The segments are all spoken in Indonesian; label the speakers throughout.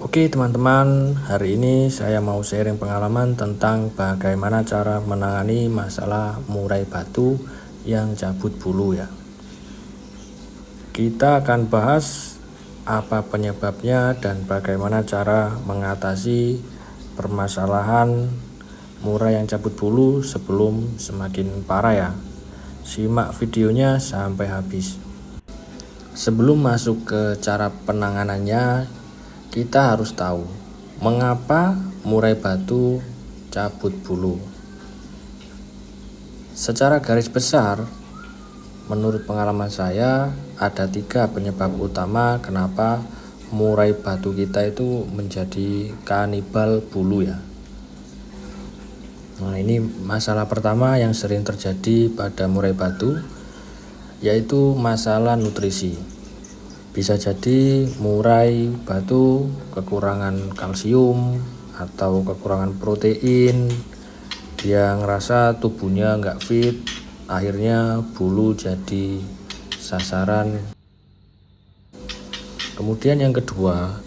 Speaker 1: Oke teman-teman, hari ini saya mau sharing pengalaman tentang bagaimana cara menangani masalah murai batu yang cabut bulu ya. Kita akan bahas apa penyebabnya dan bagaimana cara mengatasi permasalahan murai yang cabut bulu sebelum semakin parah ya. Simak videonya sampai habis. Sebelum masuk ke cara penanganannya, kita harus tahu mengapa murai batu cabut bulu. Secara garis besar, menurut pengalaman saya ada 3 penyebab utama kenapa murai batu kita itu menjadi kanibal bulu ya. Nah, ini masalah pertama yang sering terjadi pada murai batu, yaitu masalah nutrisi. Bisa jadi murai batu kekurangan kalsium atau kekurangan protein, dia ngerasa tubuhnya nggak fit, akhirnya bulu jadi sasaran. Kemudian yang kedua,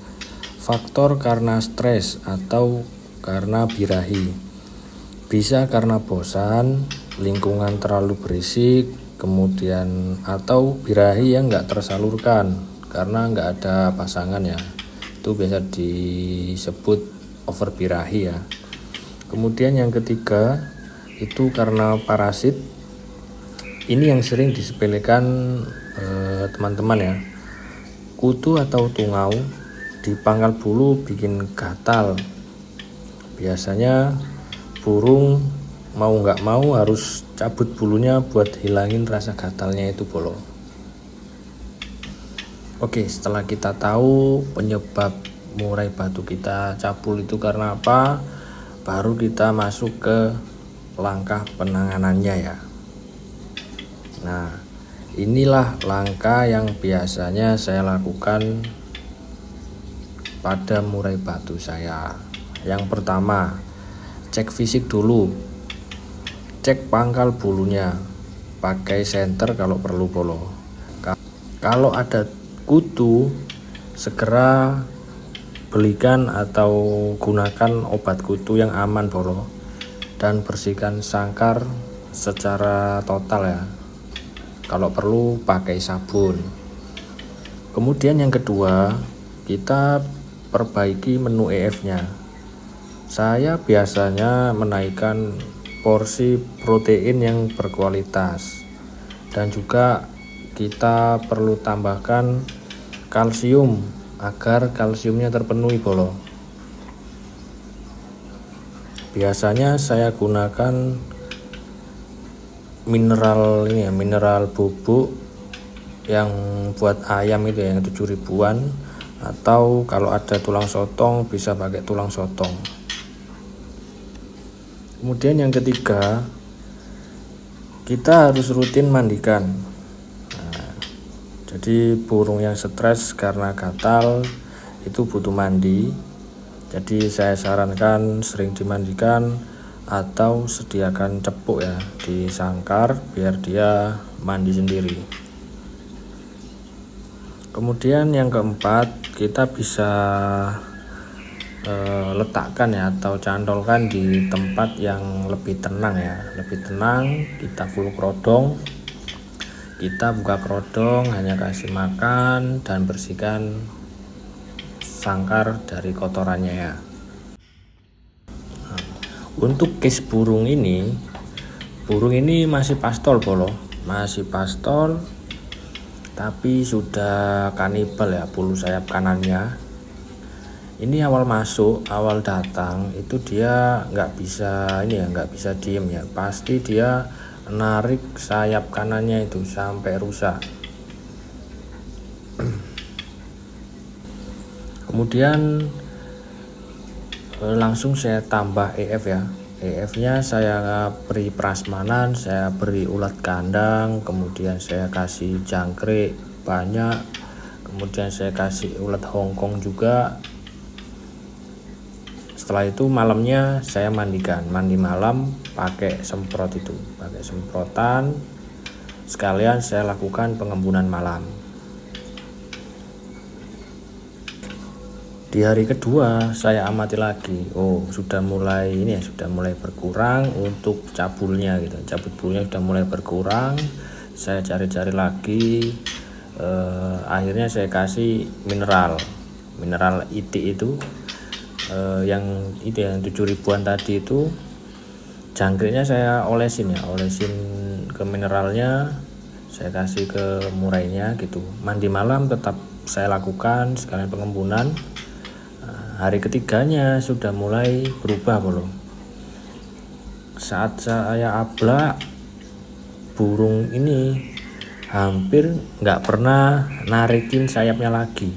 Speaker 1: faktor karena stres atau karena birahi. Bisa karena bosan, lingkungan terlalu berisik, kemudian atau birahi yang nggak tersalurkan karena nggak ada pasangan ya. Itu biasa disebut over birahi ya. Kemudian yang ketiga itu karena parasit. Ini yang sering disepelekan teman-teman ya. Kutu atau tungau di pangkal bulu bikin gatal. Biasanya burung mau nggak mau harus cabut bulunya buat hilangin rasa gatalnya itu bolo. Oke, setelah kita tahu penyebab murai batu kita cabul itu karena apa, baru kita masuk ke langkah penanganannya ya. Nah, inilah langkah yang biasanya saya lakukan pada murai batu saya. Yang pertama, cek fisik dulu. Cek pangkal bulunya, pakai senter kalau perlu bolo. Kalau ada kutu, segera belikan atau gunakan obat kutu yang aman bolo, dan bersihkan sangkar secara total ya. Kalau perlu pakai sabun. Kemudian yang kedua, kita perbaiki menu EF-nya. Saya biasanya menaikkan porsi protein yang berkualitas, dan juga kita perlu tambahkan kalsium agar kalsiumnya terpenuhi bolo. Biasanya saya gunakan mineral bubuk yang buat ayam itu yang 7 ribuan, atau kalau ada tulang sotong bisa pakai tulang sotong. Kemudian yang ketiga, kita harus rutin mandikan. Nah, jadi burung yang stres karena gatal itu butuh mandi. Jadi saya sarankan sering dimandikan atau sediakan cepuk ya di sangkar biar dia mandi sendiri. Kemudian yang keempat, kita bisa letakkan ya atau cantolkan di tempat yang lebih tenang ya, lebih tenang. Kita full kerodong, kita buka kerodong, hanya kasih makan dan bersihkan sangkar dari kotorannya ya. Untuk case burung ini masih pastol bolo, masih pastol tapi sudah kanibal ya bulu sayap kanannya. Ini awal datang itu dia nggak bisa diem ya, pasti dia narik sayap kanannya itu sampai rusak. Kemudian langsung saya tambah EF ya. EF-nya saya beri prasmanan, saya beri ulat kandang, kemudian saya kasih jangkrik banyak, kemudian saya kasih ulat Hongkong juga. Setelah itu malamnya saya mandikan, mandi malam pakai semprotan, sekalian saya lakukan pengembunan malam. Di hari kedua saya amati lagi, oh sudah mulai ini ya, sudah mulai berkurang untuk cabulnya gitu, cabut bulunya sudah mulai berkurang. Saya cari-cari lagi, akhirnya saya kasih mineral ITI itu, yang 7 ribuan tadi itu. Jangkriknya saya olesin ke mineralnya, saya kasih ke murainya gitu. Mandi malam tetap saya lakukan sekalian pengembunan. Hari ketiganya sudah mulai berubah belum. Saat saya ablak, burung ini hampir nggak pernah narikin sayapnya lagi.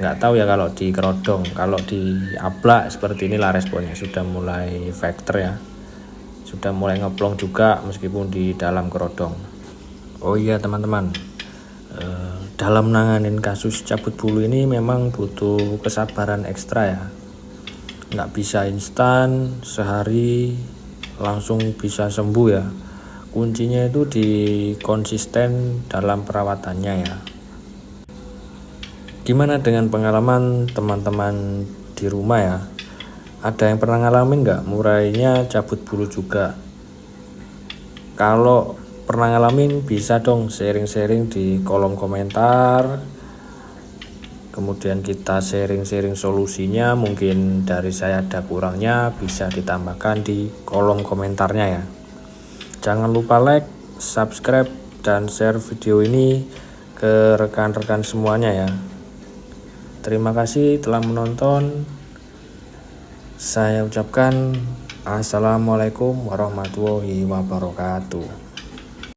Speaker 1: Nggak tahu ya kalau di kerodong, kalau di ablak seperti inilah responnya, sudah mulai vector ya, sudah mulai ngeplong juga meskipun di dalam kerodong. Oh iya teman-teman, dalam nanganin kasus cabut bulu ini memang butuh kesabaran ekstra ya, nggak bisa instan sehari langsung bisa sembuh ya. Kuncinya itu di konsisten dalam perawatannya ya. Gimana dengan pengalaman teman-teman di rumah ya? Ada yang pernah ngalamin nggak murainya cabut bulu juga? Kalau pernah ngalamin bisa dong sharing-sharing di kolom komentar. Kemudian kita sharing-sharing solusinya, mungkin dari saya ada kurangnya bisa ditambahkan di kolom komentarnya ya. Jangan lupa like, subscribe, dan share video ini ke rekan-rekan semuanya ya. Terima kasih telah menonton. Saya ucapkan Assalamualaikum warahmatullahi wabarakatuh.